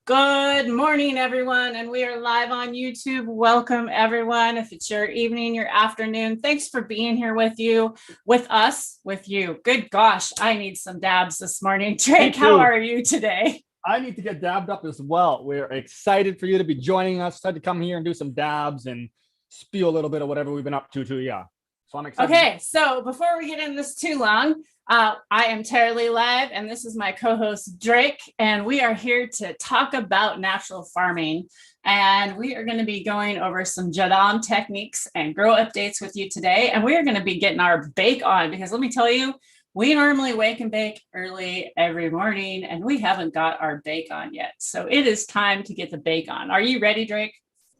Good morning, everyone, and we are live on YouTube. Welcome, everyone. If it's your evening, your afternoon, thanks for being here with you, with us, with you. Good gosh, I need some dabs this morning. Drake, how are you today? I need to get dabbed up as well. We're excited for you to be joining us. Excited to come here and do some dabs and spew a little bit of whatever we've been up to too. Yeah. So I'm excited. Okay, so before we get into this too long, I am Terrily Live, and this is my co-host Drake, and we are here to talk about natural farming. And we are going to be going over some Jadam techniques and grow updates with you today. And we are going to be getting our bake on, because let me tell you, we normally wake and bake early every morning, and we haven't got our bake on yet. So it is time to get the bake on. Are you ready, Drake?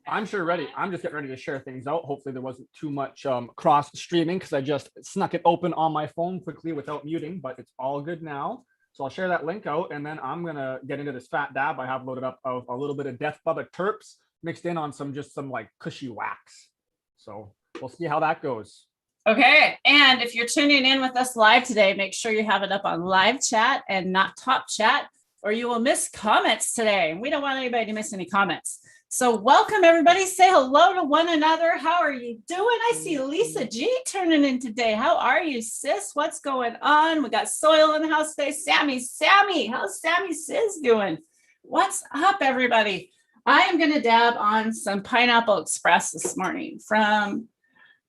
I'm sure ready. I'm just getting ready to share things out. Hopefully there wasn't too much cross streaming because I just snuck it open on my phone quickly without muting, but it's all good now. So I'll share that link out, and then I'm going to get into this fat dab I have loaded up of a little bit of Death Bubba Terps mixed in on some like cushy wax. So we'll see how that goes. Okay, and if you're tuning in with us live today, make sure you have it up on live chat and not top chat, or you will miss comments today. We don't want anybody to miss any comments. So welcome, everybody. Say hello to one another. How are you doing? I see Lisa G turning in today. How are you, sis? What's going on? We got Soil in the house today. Sammy, how's Sammy sis doing? What's up, everybody? I am going to dab on some Pineapple Express this morning from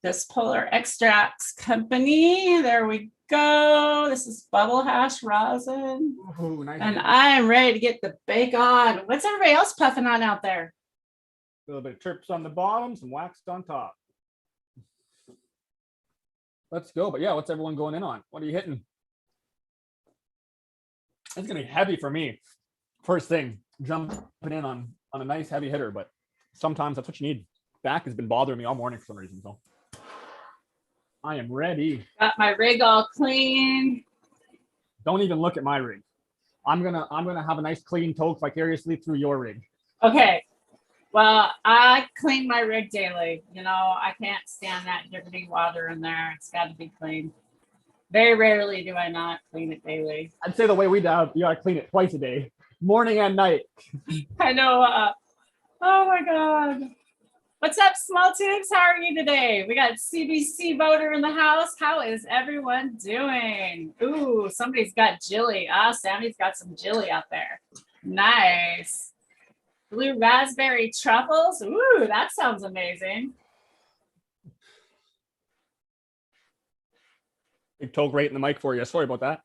this Polar Extracts company. There we go. This is bubble hash rosin. Ooh, nice. And I am ready to get the bake on. What's everybody else puffing on out there? A little bit of terps on the bottom, some wax on top. Let's go. But yeah, what's everyone going in on? What are you hitting? It's gonna be heavy for me. First thing, jumping in on a nice heavy hitter, but sometimes that's what you need. Back has been bothering me all morning for some reason, so I am ready. Got my rig all clean. Don't even look at my rig. I'm gonna have a nice clean toke vicariously through your rig. Okay. Well, I clean my rig daily. You know, I can't stand that dirty water in there. It's got to be clean. Very rarely do I not clean it daily. I'd say the way we dab, you gotta clean it twice a day, morning and night. I know. Oh my God. What's up, Small Tubes? How are you today? We got CBC voter in the house. How is everyone doing? Ooh, somebody's got Jilly. Sammy's got some Jilly out there. Nice. Blue raspberry truffles. Ooh, that sounds amazing. Big toke right in the mic for you. Sorry about that.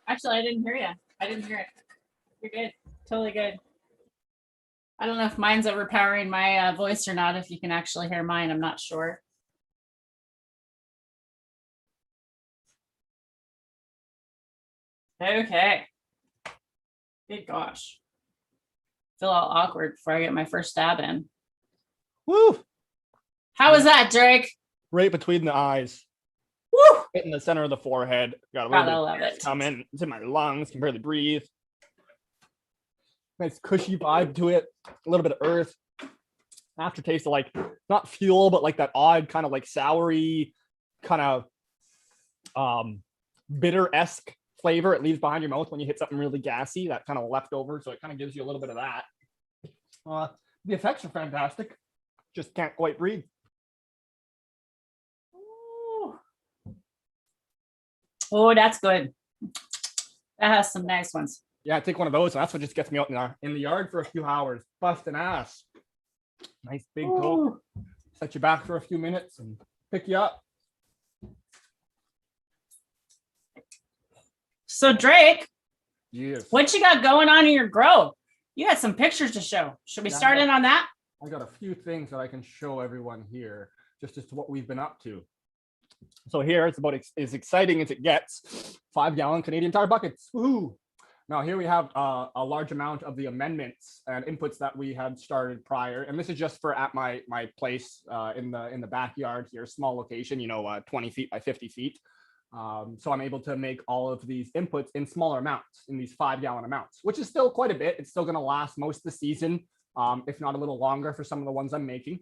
Actually, I didn't hear you. I didn't hear it. You're good. Totally good. I don't know if mine's overpowering my voice or not. If you can actually hear mine, I'm not sure. Okay. Good gosh. Feel all awkward before I get my first stab in. Woo! How was that, Drake? Right between the eyes. Woo! Right in the center of the forehead. Got a little bit come in. It's in my lungs. Can barely breathe. Nice cushy vibe to it. A little bit of earth. Aftertaste of like not fuel, but like that odd kind of like soury, kind of bitter-esque flavor it leaves behind your mouth when you hit something really gassy, that kind of leftover. So it kind of gives you a little bit of that. The effects are fantastic. Just can't quite breathe. Oh, that's good. That has some nice ones. Yeah, take one of those. That's what just gets me out in the yard for a few hours, busting ass. Nice big toke. Set you back for a few minutes and pick you up. So Drake, yes. What you got going on in your grow? You had some pictures to show. Should we start in on that? I got a few things that I can show everyone here, just as to what we've been up to. So here it's about as exciting as it gets. 5-gallon Canadian Tire buckets. Woohoo! Now here we have a large amount of the amendments and inputs that we had started prior, and this is just for at my place in the backyard here, small location, 20 feet by 50 feet. So I'm able to make all of these inputs in smaller amounts, in these 5-gallon amounts, which is still quite a bit. It's still going to last most of the season, if not a little longer for some of the ones I'm making.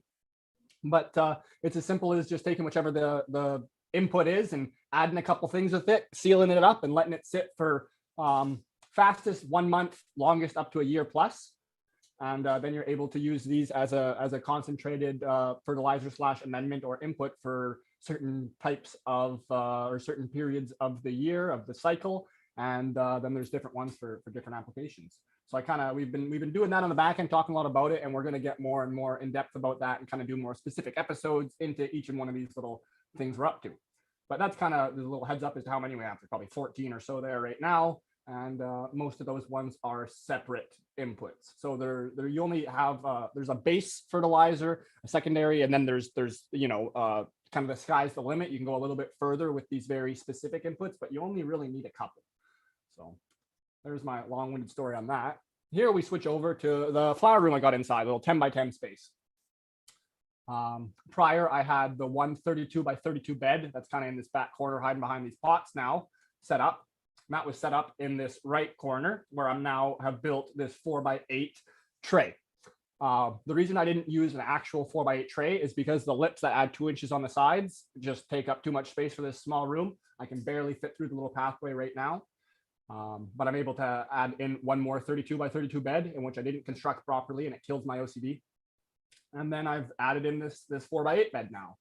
But it's as simple as just taking whichever the input is and adding a couple things with it, sealing it up and letting it sit for fastest 1 month, longest up to a year plus. And then you're able to use these as a concentrated fertilizer / amendment or input for certain types of or certain periods of the year of the cycle. And then there's different ones for different applications. So we've been doing that on the back end, talking a lot about it, and we're going to get more and more in depth about that and kind of do more specific episodes into each and one of these little things we're up to. But that's kind of the little heads up as to how many we have. There's probably 14 or so there right now. And most of those ones are separate inputs. So there you only have there's a base fertilizer, a secondary, and then there's kind of the sky's the limit. You can go a little bit further with these very specific inputs, but you only really need a couple. So there's my long-winded story on that. Here we switch over to the flower room I got inside, a little 10 by 10 space. Prior, I had the 132 by 32 bed that's kind of in this back corner, hiding behind these pots now, set up. And that was set up in this right corner where I'm now have built this 4x8 tray. The reason I didn't use an actual 4x8 tray is because the lips that add 2 inches on the sides just take up too much space for this small room. I can barely fit through the little pathway right now. But I'm able to add in one more 32 by 32 bed in which I didn't construct properly, and it kills my OCD. And then I've added in this 4x8 bed now.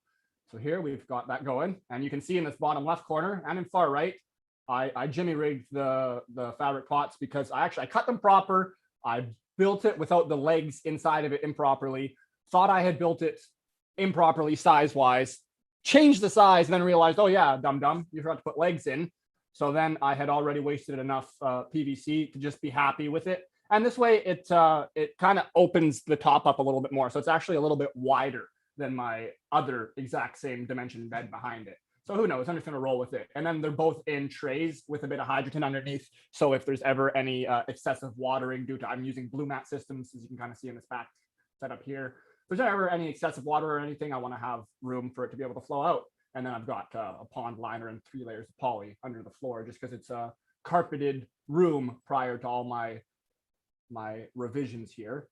So here we've got that going, and you can see in this bottom left corner and in far right, I jimmy rigged the fabric pots because I cut them proper. I built it without the legs inside of it improperly. Thought I had built it improperly size wise. Changed the size and then realized, oh yeah, dumb, you forgot to put legs in. So then I had already wasted enough PVC to just be happy with it. And this way it kind of opens the top up a little bit more. So it's actually a little bit wider than my other exact same dimension bed behind it. So who knows, I'm just gonna roll with it. And then they're both in trays with a bit of hydrogen underneath. So if there's ever any excessive watering due to, I'm using blue mat systems, as you can kind of see in this back setup here. If there's ever any excessive water or anything, I wanna have room for it to be able to flow out. And then I've got a pond liner and 3 layers of poly under the floor, just because it's a carpeted room prior to all my revisions here.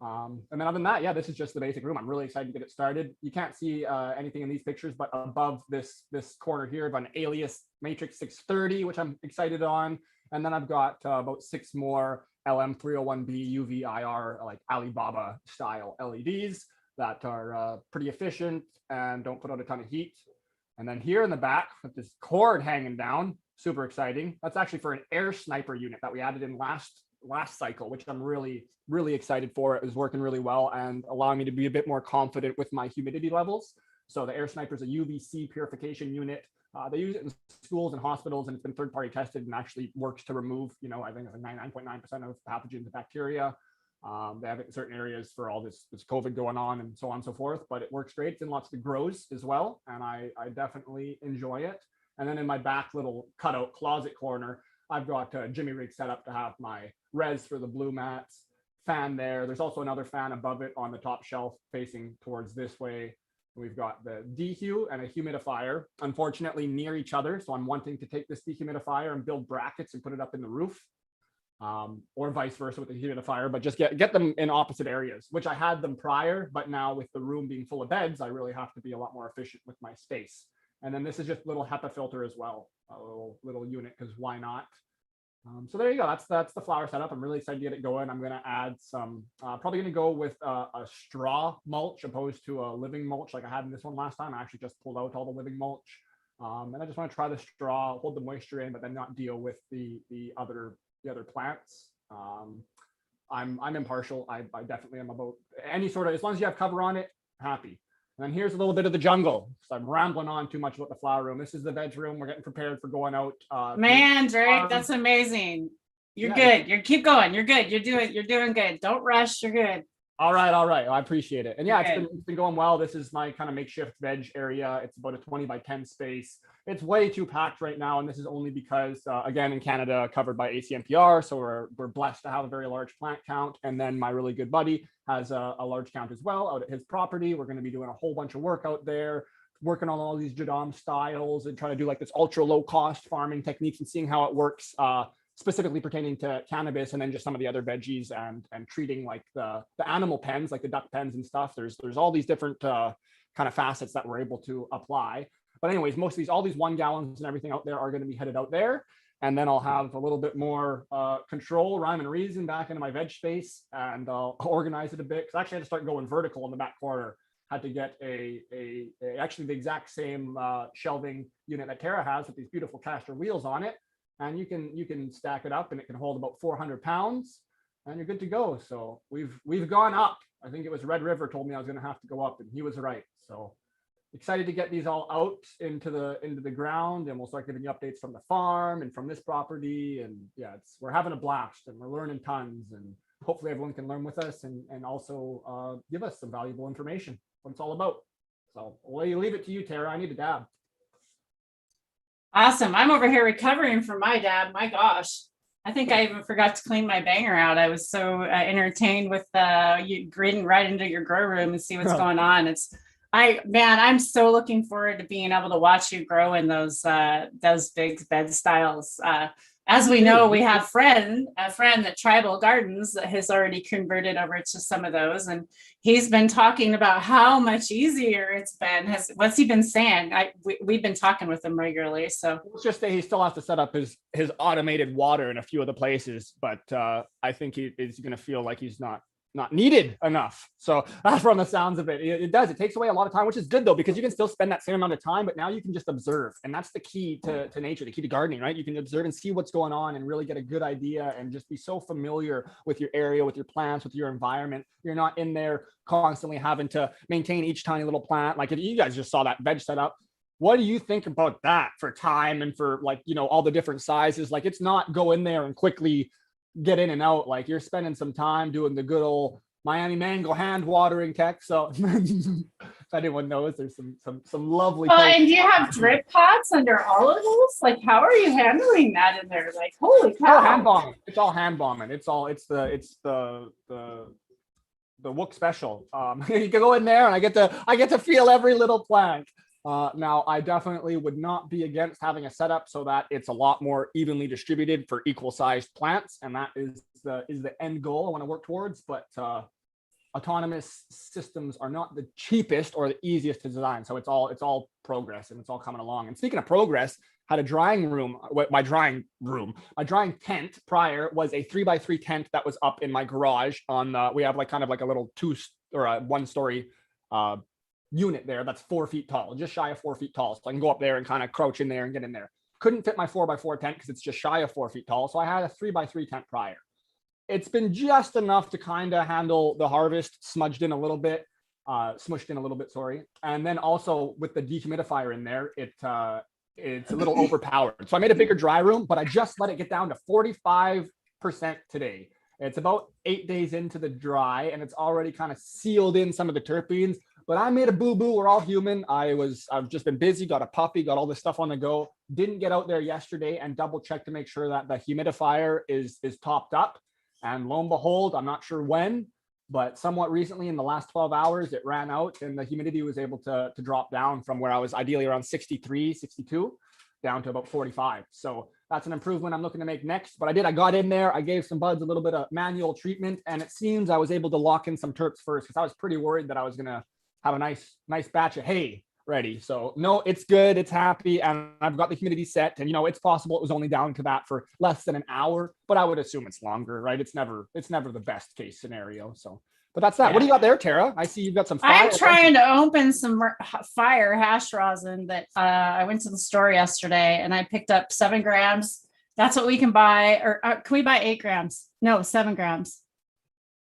And then other than that, yeah, this is just the basic room. I'm really excited to get it started. You can't see anything in these pictures, but above this corner here, I've got an Alias Matrix 630, which I'm excited on. And then I've got about 6 more LM301B UV IR, like Alibaba style LEDs that are pretty efficient and don't put out a ton of heat. And then here in the back with this cord hanging down, super exciting. That's actually for an air sniper unit that we added in last cycle, which I'm really excited for. It was working really well and allowing me to be a bit more confident with my humidity levels. So the air sniper is a UVC purification unit. They use it in schools and hospitals, and it's been third-party tested and actually works to remove, I think it's like 99.9% of pathogens and bacteria. They have it in certain areas for all this COVID going on and so on and so forth, but it works great. It's in lots of grows as well, and I definitely enjoy it. And then in my back little cutout closet corner, I've got a jimmy rig set up to have my res for the blue mats, fan there. There's also another fan above it on the top shelf facing towards this way. We've got the dehue and a humidifier, unfortunately near each other. So I'm wanting to take this dehumidifier and build brackets and put it up in the roof. Or vice versa with the humidifier, but just get them in opposite areas, which I had them prior, but now with the room being full of beds, I really have to be a lot more efficient with my space. And then this is just a little HEPA filter as well, a little unit, because why not? So there you go. That's the flower setup. I'm really excited to get it going. I'm going to add some, probably going to go with a straw mulch opposed to a living mulch like I had in this one last time. I actually just pulled out all the living mulch. And I just want to try the straw, hold the moisture in, but then not deal with the other plants. I'm impartial. I definitely am about any sort of, as long as you have cover on it, happy. And then here's a little bit of the jungle. So I'm rambling on too much about the flower room. This is the veg room. We're getting prepared for going out. Man, Drake, that's amazing. You're good. You keep going. You're good. You're doing good. Don't rush. You're good. All right. I appreciate it. And yeah, it's been going well. This is my kind of makeshift veg area. It's about a 20 by 10 space. It's way too packed right now. And this is only because, again, in Canada, covered by ACMPR. So we're blessed to have a very large plant count. And then my really good buddy has a large count as well out at his property. We're going to be doing a whole bunch of work out there, working on all these Jadam styles and trying to do like this ultra low cost farming techniques and seeing how it works. Specifically pertaining to cannabis, and then just some of the other veggies and treating like the animal pens, like the duck pens and stuff. There's all these different kind of facets that we're able to apply. But anyways, all these 1 gallons and everything out there are going to be headed out there. And then I'll have a little bit more control, rhyme and reason back into my veg space, and I'll organize it a bit. Because I actually had to start going vertical in the back corner. Had to get actually the exact same shelving unit that Tara has with these beautiful caster wheels on it. And you can stack it up, and it can hold about 400 pounds, and you're good to go. So we've gone up. I think it was Red River told me I was going to have to go up, and he was right. So excited to get these all out into the ground, and we'll start giving you updates from the farm and from this property. And yeah, we're having a blast, and we're learning tons, and hopefully everyone can learn with us and also give us some valuable information, what it's all about. So I'll leave it to you, Tara. I need a dab. Awesome. I'm over here recovering from my dab. My gosh. I think I even forgot to clean my banger out. I was so entertained with you gritting right into your grow room and see what's going on. I'm so looking forward to being able to watch you grow in those big bed styles. As we know, we have a friend that Tribal Gardens that has already converted over to some of those, and he's been talking about how much easier it's been. What's he been saying? We've been talking with him regularly. So let's just say he still has to set up his automated water in a few other places, but I think he is going to feel like he's not needed enough. So from the sounds of it, it takes away a lot of time, which is good though, because you can still spend that same amount of time, but now you can just observe. And that's the key to nature, the key to gardening, right? You can observe and see what's going on and really get a good idea and just be so familiar with your area, with your plants, with your environment. You're not in there constantly having to maintain each tiny little plant. Like if you guys just saw that veg setup, what do you think about that for time and for all the different sizes? Like it's not go in there and quickly get in and out. Like you're spending some time doing the good old Miami mango hand watering tech. So if anyone knows, there's some lovely. And do you have drip pots under all of those? Like how are you handling that in there? Like holy cow! It's all hand bombing. It's the Wook special. You can go in there and I get to feel every little plant. Now, I definitely would not be against having a setup so that it's a lot more evenly distributed for equal sized plants. And that is the end goal I want to work towards. But autonomous systems are not the cheapest or the easiest to design. So it's all progress, and it's all coming along. And speaking of progress, had a drying room. My drying tent prior was a 3x3 tent that was up in my garage we have kind of like a little 2 or a 1-story unit there that's 4 feet tall, just shy of 4 feet tall. So I can go up there and kind of crouch in there and get in there. Couldn't fit my 4x4 tent because it's just shy of 4 feet tall. So I had a 3x3 tent prior. It's been just enough to kind of handle the harvest, smushed in a little bit, sorry. And then also with the dehumidifier in there, it's a little overpowered. So I made a bigger dry room, but I just let it get down to 45% today. It's about 8 days into the dry, and it's already kind of sealed in some of the terpenes. But I made a boo-boo. We're all human. I've just been busy, got a puppy, got all this stuff on the go. Didn't get out there yesterday and double check to make sure that the humidifier is topped up. And lo and behold, I'm not sure when, but somewhat recently in the last 12 hours, it ran out and the humidity was able to drop down from where I was ideally around 63, 62 down to about 45. So that's an improvement I'm looking to make next. But I got in there, I gave some buds a little bit of manual treatment, and it seems I was able to lock in some terps first because I was pretty worried that I was going to have a nice batch of hay ready. So no, it's good. It's happy. And I've got the humidity set, and it's possible it was only down to that for less than an hour, but I would assume it's longer, right? It's never the best case scenario. So, but that's that. Yeah. What do you got there, Tara? I see you've got some fire. I'm trying to open some fire hash rosin that I went to the store yesterday and I picked up 7 grams. That's what we can buy. Or can we buy 8 grams? No, 7 grams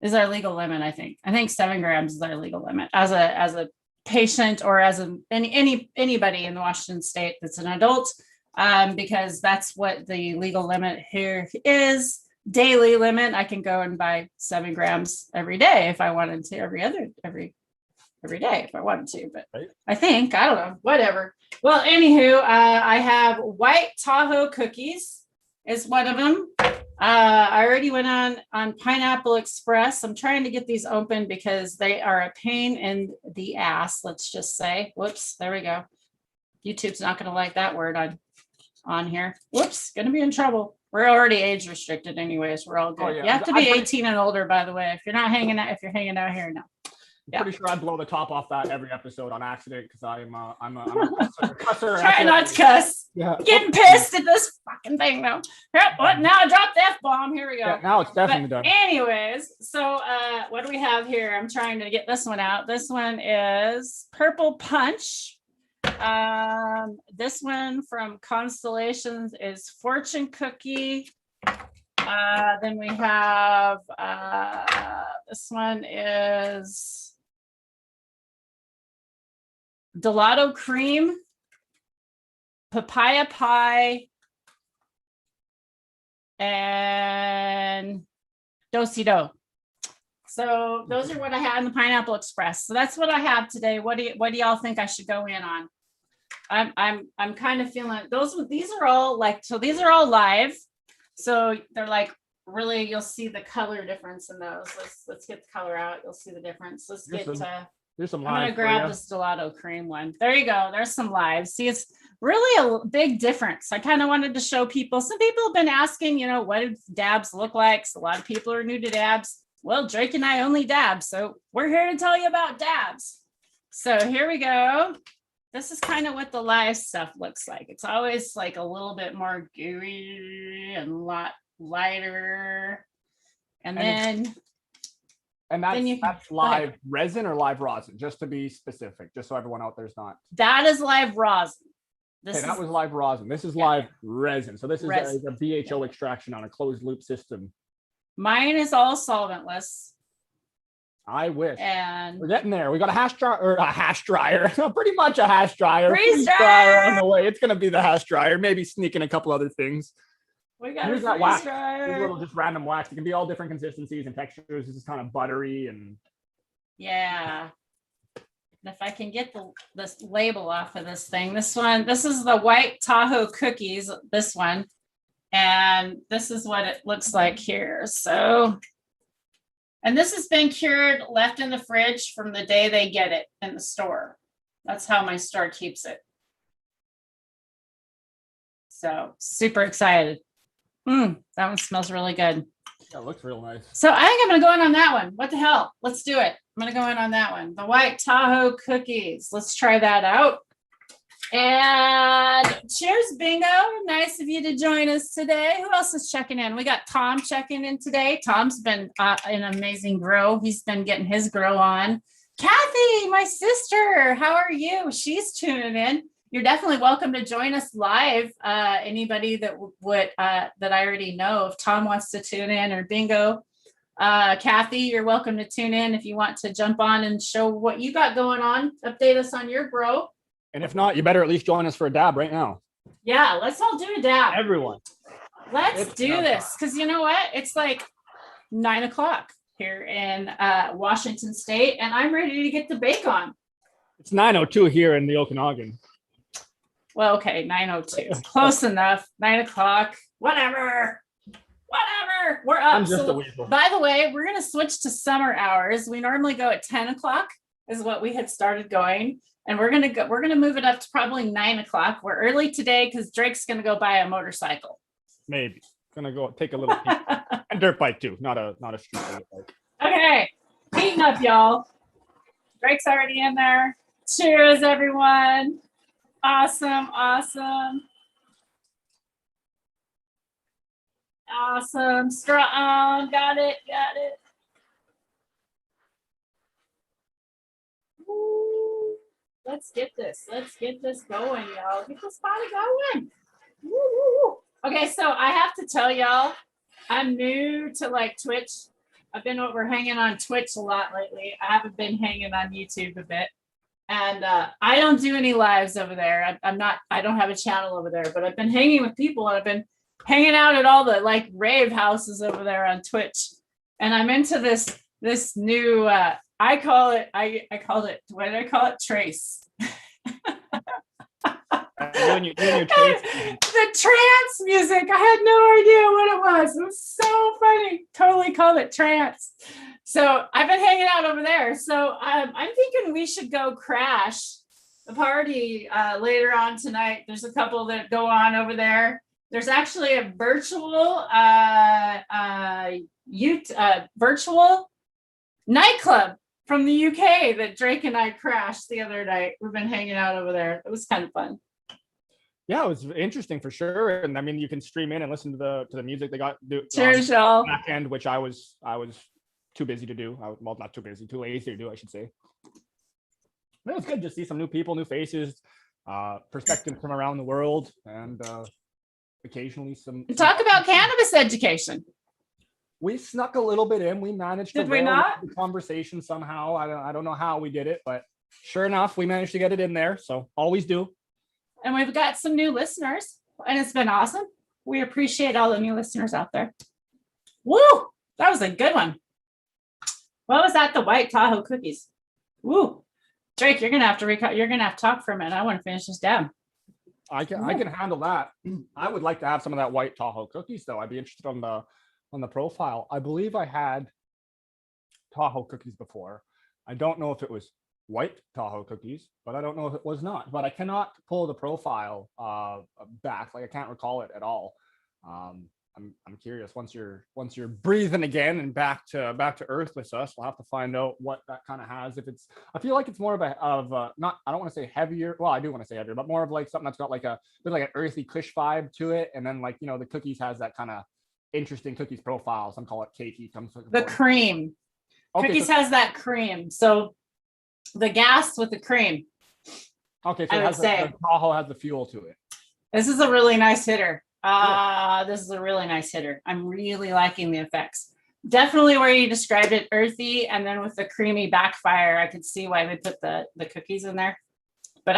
is our legal limit. I think 7 grams is our legal limit as a patient or as anybody in the Washington state that's an adult, because that's what the legal limit here is. Daily limit, I can go and buy 7 grams every day if I wanted to, every day if I wanted to, but right. I don't know, whatever. Well, anywho, I have white Tahoe cookies is one of them. I already went on Pineapple Express. I'm trying to get these open because they are a pain in the ass, let's just say. Whoops, there we go. YouTube's not going to like that word on here. Whoops, going to be in trouble. We're already age restricted anyways. We're all good. Oh, yeah. You have to be 18 and older, by the way. If you're hanging out here, no. Yeah. Pretty sure I blow the top off that every episode on accident because I'm a cusser. Try not to cuss. Yeah. Getting pissed at this fucking thing now. Yep. What? Now I dropped the F-bomb. Here we go. Yeah, now it's definitely But done. anyways, so what do we have here? I'm trying to get this one out. This one is Purple Punch. This one from Constellations is Fortune Cookie. Then we have this one is Gelato Cream, Papaya Pie, and Do-si-do. So those are what I had in the Pineapple Express. So that's what I have today. What do y'all think I should go in on? I'm kind of feeling these are all live. So they're like really, you'll see the color difference in those. Let's get the color out. You'll see the difference. There's some I'm live. gonna grab this Gelato Cream one. There you go. There's some live. See, it's really a big difference. I kind of wanted to show people. Some people have been asking, what do dabs look like? So a lot of people are new to dabs. Well, Drake and I only dab, so we're here to tell you about dabs. So here we go. This is kind of what the live stuff looks like. It's always like a little bit more gooey and a lot lighter. And that's live resin or live rosin, just to be specific, just so everyone out there's not. That is live rosin. That was live rosin. This is live resin. So this is a BHO extraction on a closed loop system. Mine is all solventless. I wish. And we're getting there. We got a hash dryer, pretty much a hash dryer. Freeze dryer on the way. It's gonna be the hash dryer. Maybe sneak in a couple other things. We got Here's a that wax. dryer. Here's little just random wax. It can be all different consistencies and textures. This is kind of buttery and yeah. And if I can get this label off of this thing, this is the White Tahoe cookies. This one. And this is what it looks like here. So, and this has been cured, left in the fridge from the day they get it in the store. That's how my store keeps it. So super excited. That one smells really good. Yeah, it looks real nice. So I think I'm going to go in on that one. What the hell? Let's do it. I'm going to go in on that one. The White Tahoe cookies. Let's try that out. And cheers, Bingo. Nice of you to join us today. Who else is checking in? We got Tom checking in today. Tom's been an amazing grow. He's been getting his grow on. Kathy, my sister, how are you? She's tuning in. You're definitely welcome to join us live. Anybody that would that I already know, if Tom wants to tune in, or Bingo. Kathy, you're welcome to tune in if you want to jump on and show what you got going on. Update us on your grow. And if not, you better at least join us for a dab right now. Yeah, let's all do a dab. Everyone. Let's do this. Because you know what? It's like 9 o'clock here in Washington State, and I'm ready to get the bake on. It's 9:02 here in the Okanagan. Well, okay, 9:02. Close enough. 9 o'clock. Whatever. We're up. I'm just a weasel. By the way, we're going to switch to summer hours. We normally go at 10 o'clock is what we had started going. And we're gonna move it up to probably 9 o'clock. We're early today because Drake's gonna go buy a motorcycle. Maybe gonna go take a little peek. And dirt bike too, not a street bike. Okay, heating up, y'all. Drake's already in there. Cheers, everyone. Awesome. Straw on. Got it. Ooh. Let's get this going, y'all. Get this party going. Woo. Okay, so I have to tell y'all, I'm new to like Twitch. I've been over hanging on Twitch a lot lately. I haven't been hanging on YouTube a bit. And I don't do any lives over there. I don't have a channel over there, but I've been hanging with people, and I've been hanging out at all the like rave houses over there on Twitch. And I'm into this new I called it, what did I call it? Trace. The trance music. I had no idea what it was. It was so funny. Totally called it trance. So I've been hanging out over there. So I'm thinking we should go crash the party later on tonight. There's a couple that go on over there. There's actually a virtual virtual nightclub from the UK that Drake and I crashed the other night. We've been hanging out over there. It was kind of fun. Yeah, it was interesting for sure. And I mean, you can stream in and listen to the music they got Cheers, y'all. back end, which I was too busy to do. Well, not too busy, too lazy to do, I should say. But it was good to see some new people, new faces, perspectives from around the world, and occasionally some Talk about cannabis education. We snuck a little bit in. We managed to Did we not? the conversation somehow. I don't know how we did it, but sure enough, we managed to get it in there. So always do. And we've got some new listeners, and it's been awesome. We appreciate all the new listeners out there. Woo! That was a good one. What was that? The White Tahoe cookies. Woo! Drake, you're gonna have to You're gonna have to talk for a minute. I want to finish this down. I can handle that. I would like to have some of that White Tahoe cookies, though. I'd be interested on the profile. I believe I had Tahoe cookies before. I don't know if it was white Tahoe cookies, but I don't know if it was not. But I cannot pull the profile back. Like I can't recall it at all. I'm curious. Once you're breathing again and back to earth with us, we'll have to find out what that kind of has. If it's, I feel like it's more of not, I don't want to say heavier. Well, I do want to say heavier, but more of like something that's got like a bit like an earthy kush vibe to it. And then like, the cookies has that kind of interesting cookies profile. Some call it cakey. The cream. Okay, cookies has that cream. So the gas with the cream. Okay, so the Tahoe has the fuel to it. This is a really nice hitter. This is a really nice hitter. I'm really liking the effects. Definitely where you described it, earthy, and then with the creamy backfire, I could see why they put the cookies in there. But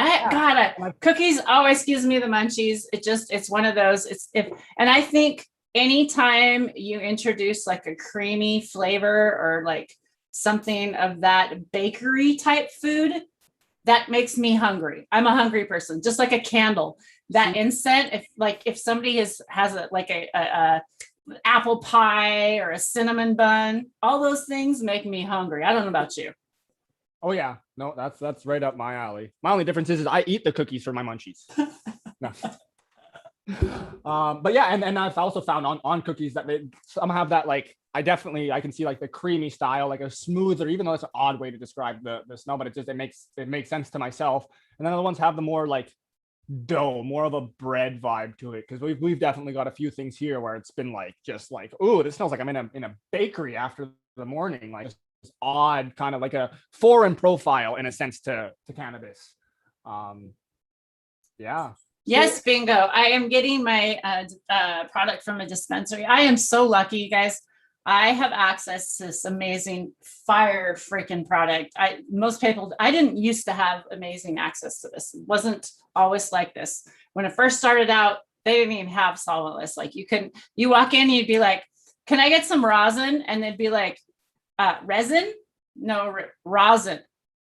cookies always gives me the munchies. It's one of those. And I think anytime you introduce like a creamy flavor or like something of that bakery type food, that makes me hungry. I'm a hungry person, just like a candle. That incense, if somebody has a apple pie or a cinnamon bun, all those things make me hungry. I don't know about you. Oh yeah, no, that's right up my alley. My only difference is I eat the cookies for my munchies. No. But yeah, and I've also found on cookies that some have that like I can see like the creamy style, like a smoother, even though it's an odd way to describe the smell, but it makes sense to myself. And then other ones have the more like dough, more of a bread vibe to it, because we've definitely got a few things here where it's been like just like, oh, this smells like I'm in a bakery after the morning, like this odd kind of like a foreign profile in a sense to cannabis. Yeah. Yes, bingo. I am getting my product from a dispensary. I am so lucky, you guys. I have access to this amazing fire freaking product. I didn't used to have amazing access to this. It wasn't always like this. When it first started out, they didn't even have solventless. Like you walk in and you'd be like, can I get some rosin? And they'd be like, resin? No, rosin.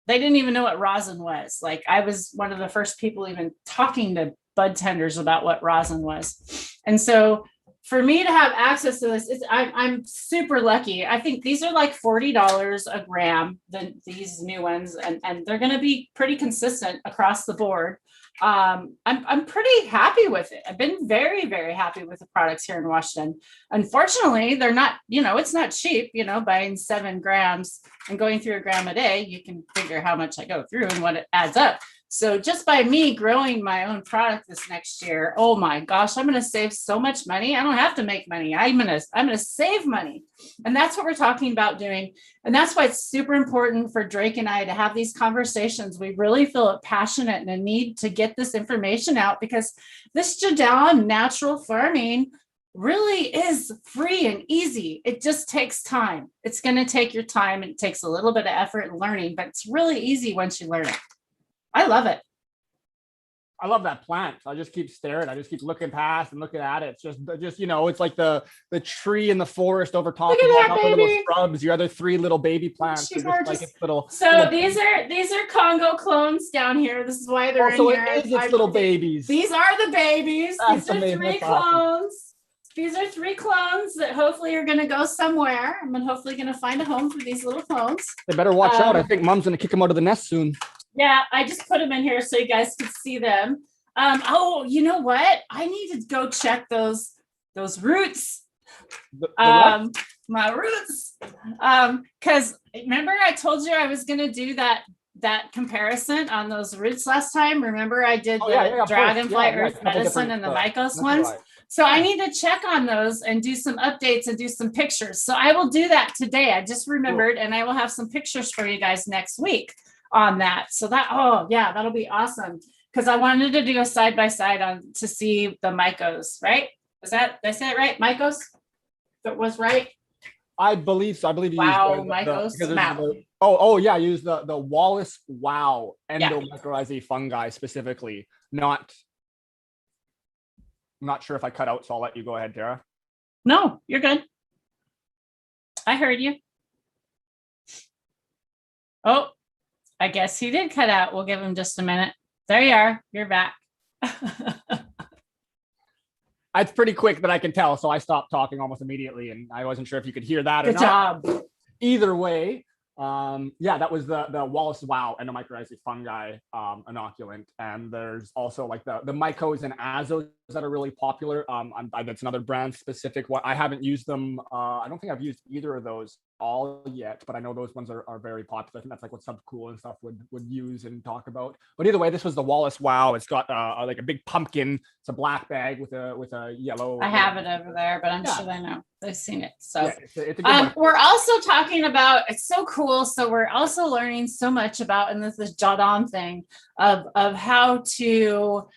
They didn't even know what rosin was. Like I was one of the first people even talking to bud tenders about what rosin was. And so for me to have access to this, I'm super lucky. I think these are like $40 a gram, these new ones, and they're going to be pretty consistent across the board. I'm pretty happy with it. I've been very, very happy with the products here in Washington. Unfortunately, they're not, it's not cheap, buying 7 grams and going through a gram a day, you can figure how much I go through and what it adds up. So just by me growing my own product this next year, oh my gosh, I'm going to save so much money. I don't have to make money. I'm going to save money. And that's what we're talking about doing. And that's why it's super important for Drake and I to have these conversations. We really feel passionate and a need to get this information out, because this Jadam natural farming really is free and easy. It just takes time. It's going to take your time. It takes a little bit of effort and learning, but it's really easy once you learn it. I love it. I love that plant. I just keep staring. I just keep looking past and looking at it. It's just it's like the tree in the forest over top of the little shrubs. Your other 3 little baby plants. Just like its little. So these are Congo clones down here. This is why they're in here. It is its little babies. These are the babies. That's these are amazing. 3 clones. These are 3 clones that hopefully are going to go somewhere. I'm hopefully going to find a home for these little clones. They better watch out. I think mom's going to kick them out of the nest soon. Yeah, I just put them in here so you guys can see them. Oh, you know what? I need to go check those roots. The my roots. Because remember I told you I was going to do that comparison on those roots last time. Remember I did the dragonfly earth medicine and the Mycos ones. Right. So I need to check on those and do some updates and do some pictures. So I will do that today. I just remembered, and I will have some pictures for you guys next week on that. So that'll be awesome. Because I wanted to do a side by side on to see the Mycos, right? Did I say it right? Mycos? That was right. I believe so. I believe you used yeah, use the Wallace Wow endomycorrhizae fungi specifically. I'm not sure if I cut out, so I'll let you go ahead, Tara. No, you're good. I heard you. Oh, I guess he did cut out. We'll give him just a minute. There you are. You're back. It's pretty quick that I can tell, so I stopped talking almost immediately, and I wasn't sure if you could hear that or not. Good job. Either way, that was the Wallace Wow endomycorrhizae fungi inoculant, and there's also like the Mycos and Azos that are really popular. That's another brand specific one. I haven't used them. I don't think I've used either of those all yet, but I know those ones are very popular. I think that's like what Subcool and stuff would use and talk about. But either way, this was the Wallace Wow. It's got like a big pumpkin. It's a black bag with a yellow. I have it over there, but I'm sure they know. They've seen it. So it's a good one. We're also talking about, it's so cool. So we're also learning so much about, and this is Jadam thing of how to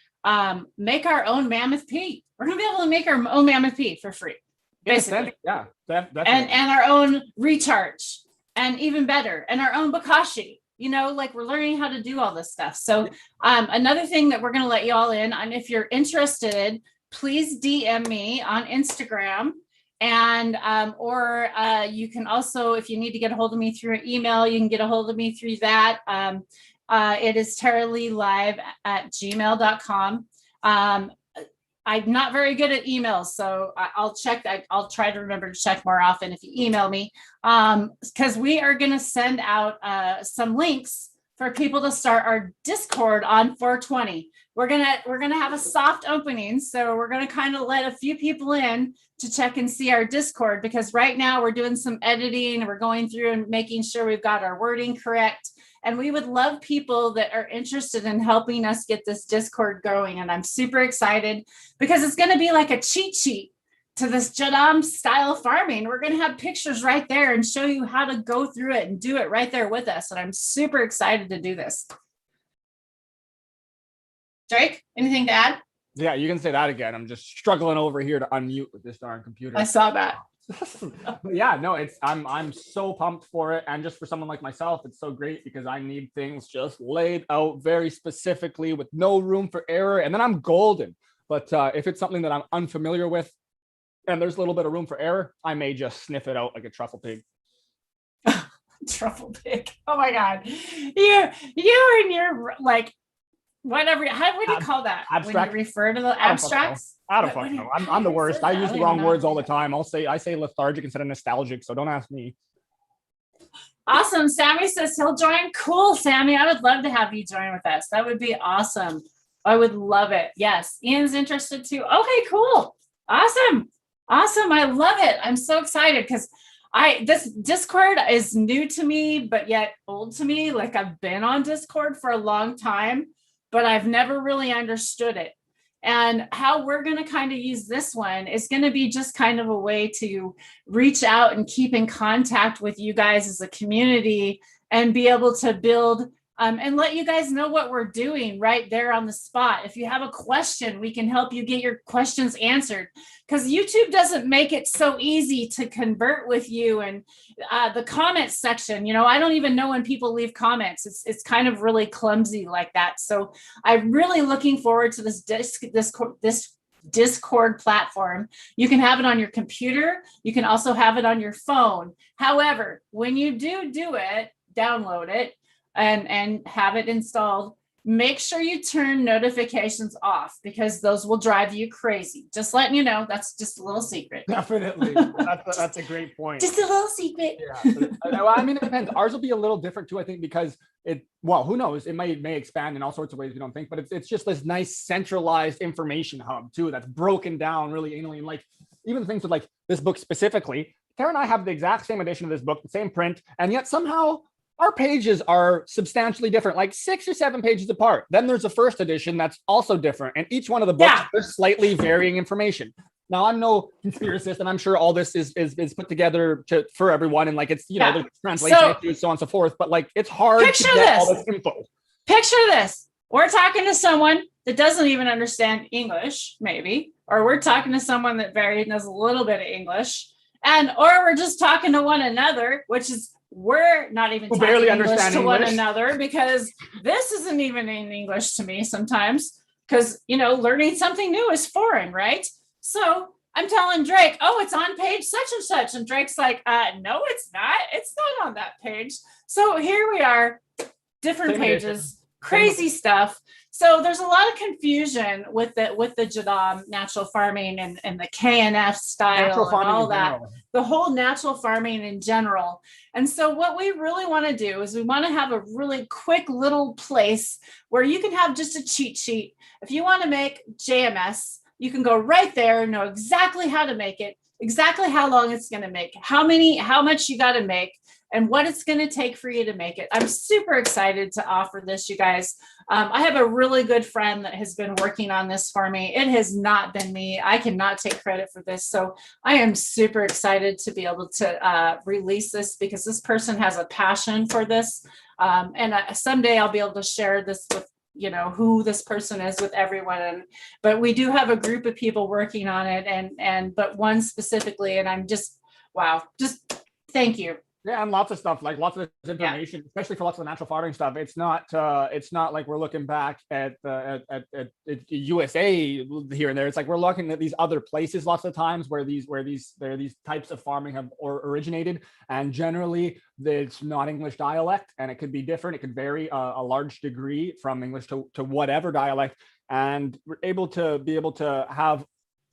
make our own mammoth pee. We're gonna be able to make our own mammoth pee for free. Basically. Yeah, definitely. And our own recharge, and even better, and our own bokashi. Like we're learning how to do all this stuff. So another thing that we're going to let you all in on, if you're interested, please DM me on Instagram, and or you can also, if you need to get a hold of me through an email, you can get a hold of me through that. It is taralee@gmail.com. I'm not very good at emails, so I'll check. I'll try to remember to check more often if you email me, because we are going to send out some links for people to start our Discord on 420. We're gonna have a soft opening, so we're gonna kind of let a few people in to check and see our Discord, because right now we're doing some editing and we're going through and making sure we've got our wording correct. And we would love people that are interested in helping us get this Discord going. And I'm super excited because it's going to be like a cheat sheet to this Jadam style farming. We're going to have pictures right there and show you how to go through it and do it right there with us. And I'm super excited to do this. Drake, anything to add? Yeah, you can say that again. I'm just struggling over here to unmute with this darn computer. I saw that. Yeah, no, I'm so pumped for it, and just for someone like myself, it's so great because I need things just laid out very specifically with no room for error, and then I'm golden. But if it's something that I'm unfamiliar with and there's a little bit of room for error, I may just sniff it out like a truffle pig. Truffle pig. Oh my god, you and your like whatever. What do you call that? Abstract. When you refer to the abstracts. I don't fucking know. I'm the worst. I use the wrong words all the time. I say lethargic instead of nostalgic, so don't ask me. Awesome. Sammy says he'll join. Cool, Sammy. I would love to have you join with us. That would be awesome. I would love it. Yes. Ian's interested too. Okay, cool. Awesome. I love it. I'm so excited because this Discord is new to me, but yet old to me. Like I've been on Discord for a long time, but I've never really understood it. And how we're going to kind of use this one is going to be just kind of a way to reach out and keep in contact with you guys as a community and be able to build and let you guys know what we're doing right there on the spot. If you have a question, we can help you get your questions answered, because YouTube doesn't make it so easy to convert with you. And the comments section, I don't even know when people leave comments. It's kind of really clumsy like that. So I'm really looking forward to this Discord platform. You can have it on your computer. You can also have it on your phone. However, when you do it, download it, and have it installed, make sure you turn notifications off, because those will drive you crazy. Just letting you know, that's just a little secret. Definitely. That's a great point. Just a little secret. Yeah. Well, I mean, it depends. Ours will be a little different too, I think, because who knows? It may expand in all sorts of ways we don't think, but it's just this nice centralized information hub too, that's broken down really anally. And like even things with like this book specifically, Tara and I have the exact same edition of this book, the same print, and yet somehow our pages are substantially different, like 6 or 7 pages apart. Then there's a first edition that's also different, and each one of the books there's slightly varying information. Now, I'm no conspiracist, and I'm sure all this is put together for everyone, and like it's the translation issues, so on and so forth. But like it's hard to get all this info. Picture this: we're talking to someone that doesn't even understand English, maybe, or we're talking to someone that barely knows a little bit of English, or we're just talking to one another, which is we're not even talking English to one another because this isn't even in English to me sometimes because, learning something new is foreign, right? So I'm telling Drake, oh, it's on page such and such. And Drake's like, no, it's not. It's not on that page. So here we are, different pages, crazy stuff. So there's a lot of confusion with the Jadam natural farming and the KNF style and all that, the whole natural farming in general. And so what we really want to do is we want to have a really quick little place where you can have just a cheat sheet. If you want to make JMS, you can go right there and know exactly how to make it, exactly how long it's going to make, how much you got to make, and what it's going to take for you to make it. I'm super excited to offer this, you guys. I have a really good friend that has been working on this for me. It has not been me. I cannot take credit for this. So I am super excited to be able to release this because this person has a passion for this. And someday I'll be able to share this with who this person is with everyone. But we do have a group of people working on it but one specifically, and I'm just, wow, just thank you. Yeah, and lots of stuff, like lots of information, especially for lots of the natural farming stuff. It's not like we're looking back at USA here and there. It's like we're looking at these other places lots of times where these types of farming have originated, and generally it's not English dialect, and it could be different. It could vary a large degree from English to whatever dialect, and we're able to have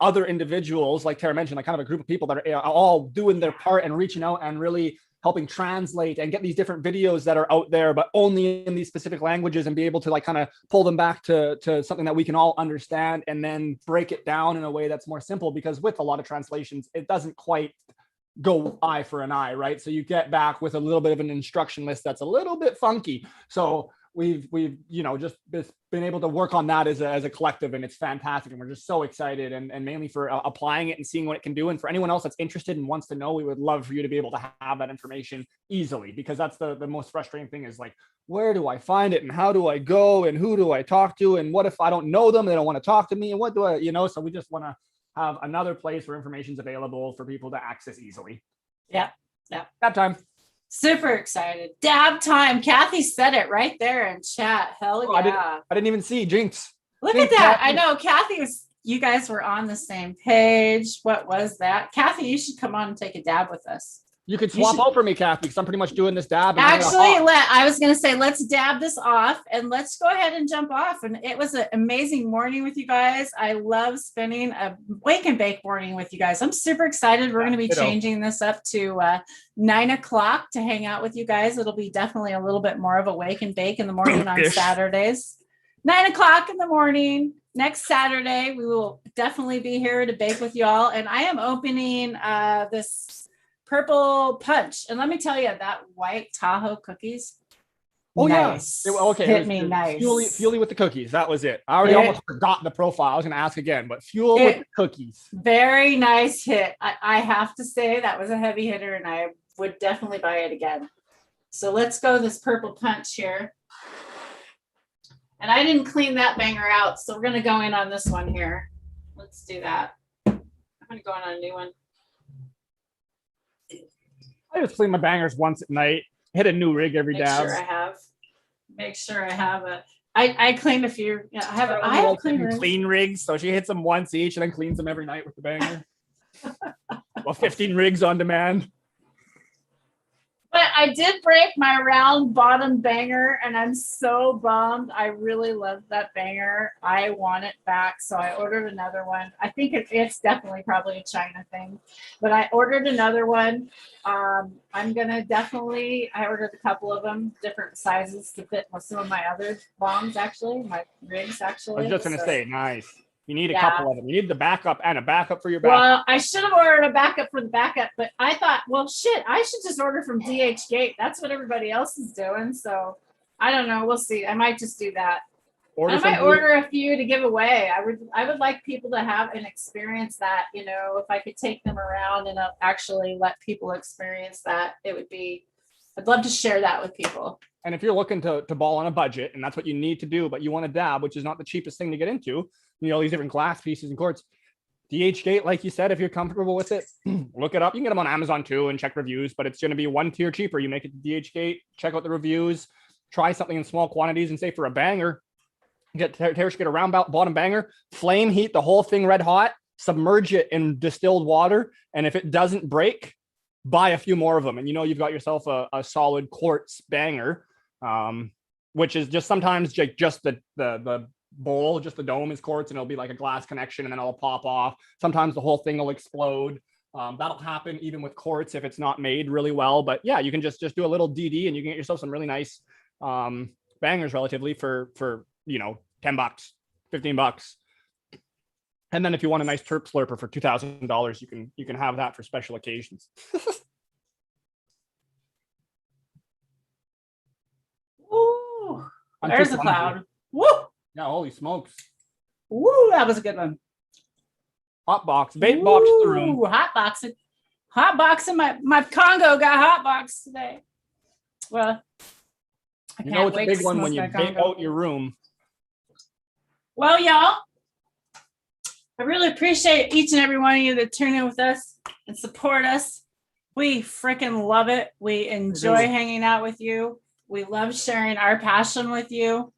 other individuals, like Tara mentioned, like kind of a group of people that are all doing their part and reaching out and really helping translate and get these different videos that are out there, but only in these specific languages, and be able to like kind of pull them back to something that we can all understand, and then break it down in a way that's more simple, because with a lot of translations, it doesn't quite go eye for an eye, right? So you get back with a little bit of an instruction list that's a little bit funky. So we've just been able to work on that as a collective, and it's fantastic, and we're just so excited, and mainly for applying it and seeing what it can do. And for anyone else that's interested and wants to know, we would love for you to be able to have that information easily, because that's the most frustrating thing is like, where do I find it, and how do I go, and who do I talk to, and what if I don't know them, they don't want to talk to me, and what do I, so we just want to have another place where information is available for people to access easily. Yeah That time. Super excited. Dab time. Kathy said it right there in chat. Hell yeah. I didn't even see Jinx. Look at that. Kathy. I know Kathy you guys were on the same page. What was that? Kathy, you should come on and take a dab with us. You could swap out for me, Kathy, because I'm pretty much doing this dab. Actually, I was going to say, let's dab this off and let's go ahead and jump off. And it was an amazing morning with you guys. I love spending a wake and bake morning with you guys. I'm super excited. We're going to be changing this up to 9 o'clock to hang out with you guys. It'll be definitely a little bit more of a wake and bake in the morning on Saturdays. 9 o'clock in the morning. Next Saturday, we will definitely be here to bake with y'all. And I am opening this purple punch, and let me tell you, that white Tahoe cookies. Oh nice. Yeah, okay. Hit me nice. Fuely with the cookies. That was it. I already almost forgot the profile. I was going to ask again, but fuel with the cookies. Very nice hit. I have to say that was a heavy hitter, and I would definitely buy it again. So let's go this purple punch here. And I didn't clean that banger out, so we're going to go in on this one here. Let's do that. I'm going to go in on a new one. I just clean my bangers once at night. Hit a new rig every dab. Make sure I have a. I cleaned a few. Yeah, I have clean rigs. So she hits them once each and then cleans them every night with the banger. Well, 15 rigs on demand. But I did break my round bottom banger, and I'm so bummed. I really love that banger. I want it back, so I ordered another one. I think it's definitely probably a China thing, but I ordered another one. I'm gonna I ordered a couple of them, different sizes to fit with some of my other bombs, actually, my rigs, actually. I was just gonna say, nice. You need a Yeah. couple of them. You need the backup and a backup for your backup. Well, I should have ordered a backup for the backup, but I thought, well, shit, I should just order from DH Gate. That's what everybody else is doing. So I don't know. We'll see. I might just do that. Order I some might blue- order a few to give away. I would like people to have and experience that. You know, if I could take them around and actually let people experience that, it would be. I'd love to share that with people. And if you're looking to ball on a budget, and that's what you need to do, but you want to dab, which is not the cheapest thing to get into, you know, these different glass pieces and quartz. DH Gate, like you said, if you're comfortable with it, look it up. You can get them on Amazon too and check reviews, but it's going to be one tier cheaper. You make it to DH Gate, check out the reviews, try something in small quantities, and say for a banger, get a round bottom banger, flame heat the whole thing red hot, submerge it in distilled water, and if it doesn't break, buy a few more of them, and you know you've got yourself a solid quartz banger, which is just sometimes just the bowl, just the dome is quartz, and it'll be like a glass connection, and then it'll pop off. Sometimes the whole thing will explode. That'll happen even with quartz if it's not made really well. But yeah, you can just do a little DD, and you can get yourself some really nice bangers relatively for you know $10, $15. And then if you want a nice terp slurper for $2,000, you can have that for special occasions. Ooh, I'm there's too a clumsy. cloud. Woo! Yeah, holy smokes. Woo! That was a good one. Hot box, vape box the room. Ooh, hot boxing. Hot boxing. My Congo got hot box today. Well, I You know can't it's a wait big to one smoke when you my vape Congo. out your room. Well, y'all, I really appreciate each and every one of you that tune in with us and support us. We freaking love it. We enjoy hanging out with you. We love sharing our passion with you.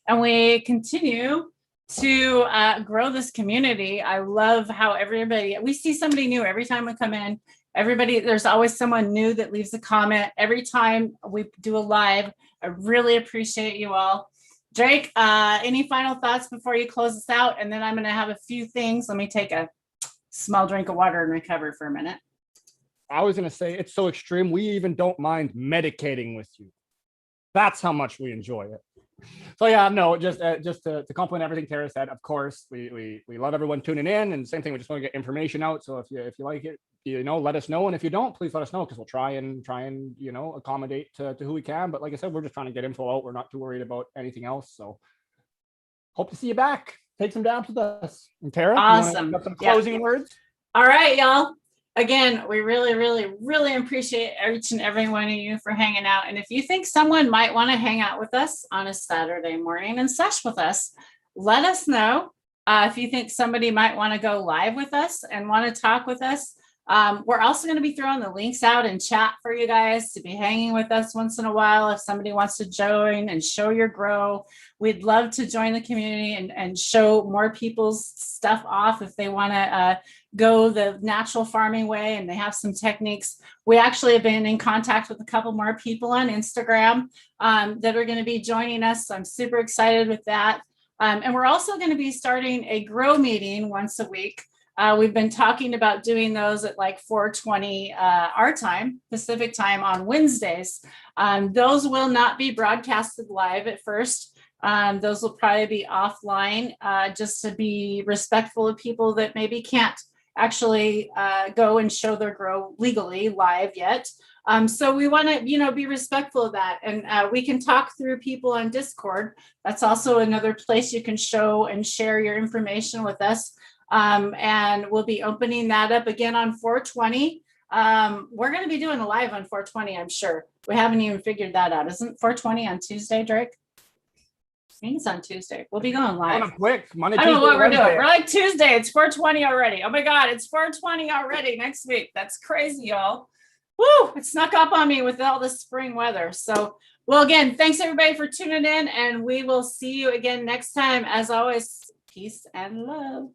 And we continue to grow this community. I love how we see somebody new every time we come in. There's always someone new that leaves a comment every time we do a live. I really appreciate you all. Drake, any final thoughts before you close us out? And then I'm going to have a few things. Let me take a small drink of water and recover for a minute. I was going to say it's so extreme. We even don't mind medicating with you. That's how much we enjoy it. So yeah, no, just to compliment everything Tara said. Of course, we love everyone tuning in, and same thing. We just want to get information out. So if you like it, you know, let us know. And if you don't, please let us know, because we'll try and you know accommodate to who we can. But like I said, we're just trying to get info out. We're not too worried about anything else. So hope to see you back. Take some dabs with us. And Tara, Awesome. You want some closing words? All right, y'all. Again, we really, really, really appreciate each and every one of you for hanging out. And if you think someone might want to hang out with us on a Saturday morning and sesh with us, let us know. If you think somebody might want to go live with us and want to talk with us, we're also going to be throwing the links out in chat for you guys to be hanging with us once in a while. If somebody wants to join and show your grow, we'd love to join the community and show more people's stuff off if they want to go the natural farming way and they have some techniques. We actually have been in contact with a couple more people on Instagram that are going to be joining us. So I'm super excited with that. And we're also going to be starting a grow meeting once a week. We've been talking about doing those at like 4:20 our time, Pacific time on Wednesdays. Those will not be broadcasted live at first. Those will probably be offline just to be respectful of people that maybe can't actually go and show their grow legally live yet. So we want to, be respectful of that. And we can talk through people on Discord. That's also another place you can show and share your information with us. And we'll be opening that up again on 420. We're going to be doing a live on 420, I'm sure. We haven't even figured that out. Isn't 420 on Tuesday, Drake? I think it's on Tuesday. We'll be going live. Monday, I don't know what we're doing. We're like Tuesday. It's 420 already. Oh my God, it's 420 already next week. That's crazy, y'all. Woo! It snuck up on me with all this spring weather. So, well, again, thanks everybody for tuning in, and we will see you again next time. As always, peace and love.